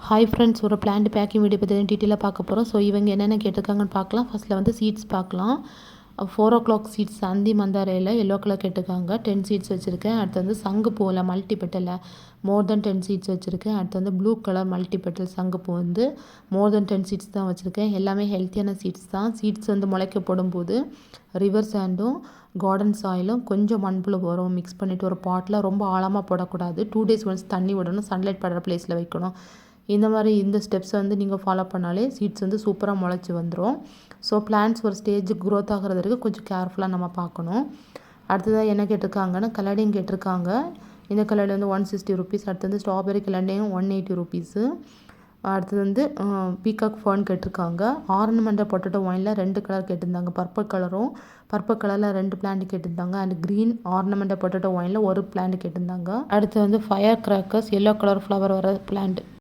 Hi friends, ஒரு plant packing video பற்றி டீட்டெயிலாக பார்க்க போகிறோம். ஸோ இவங்க என்னென்ன கேட்டிருக்காங்கன்னு பார்க்கலாம். ஃபஸ்ட்டில் வந்து சீட்ஸ் பார்க்கலாம். 4 o'clock சீட்ஸ் அந்தி மந்தாரையில் எல்லோ கலர் கேட்டிருக்காங்க. 10 சீட்ஸ் வச்சுருக்கேன். அடுத்து வந்து சங்கு பூவில் மல்டிபெட்டலில் மோர் தென் 10 சீட்ஸ் வச்சுருக்கேன். அடுத்து வந்து ப்ளூ கலர் மல்டிபெட்டல் சங்குப்பூ வந்து மோர் தென் 10 சீட்ஸ் தான் வச்சுருக்கேன். எல்லாமே ஹெல்த்தியான சீட்ஸ் தான். சீட்ஸ் வந்து முளைக்க போடும்போது ரிவர் சாண்டும் கார்டன் சாயிலும் கொஞ்சம் மண்புழு வரும் மிக்ஸ் பண்ணிவிட்டு ஒரு பாட்டில் ரொம்ப ஆழமாக போடக்கூடாது. 2 days ஒன்ஸ் தண்ணி விடணும். சன்லைட் படுற பிளேஸில் வைக்கணும். இந்த ஸ்டெப்ஸை வந்து நீங்கள் ஃபாலோ பண்ணாலே சீட்ஸ் வந்து சூப்பராக முளைச்சி வந்துடும். ஸோ பிளான்ட்ஸ் ஒரு ஸ்டேஜுக்கு க்ரோத் ஆகிறது வரைக்கும் கொஞ்சம் கேர்ஃபுல்லாக நம்ம பார்க்கணும். அடுத்ததாக என்ன கேட்டிருக்காங்கன்னா கலடிங் கேட்டிருக்காங்க. இந்த கலடி வந்து 160 rupees. அடுத்து வந்து ஸ்ட்ராபெரி கலடியும் 180 rupees. அடுத்தது வந்து பீகாக் ஃபர்ன் கேட்டிருக்காங்க. ஆர்னமெண்டல் பொட்டேட்டோ ஒயினில் 2 கலர் கேட்டிருந்தாங்க. பர்பிள் கலரில் 2 பிளான்ட் கேட்டிருந்தாங்க. அண்ட் க்ரீன் ஆர்னமெண்டல் பொட்டேட்டோ ஒயினில் ஒரு பிளான்ட் கேட்டிருந்தாங்க. அடுத்து வந்து fire crackers yellow colour flower வர பிளான்ட்.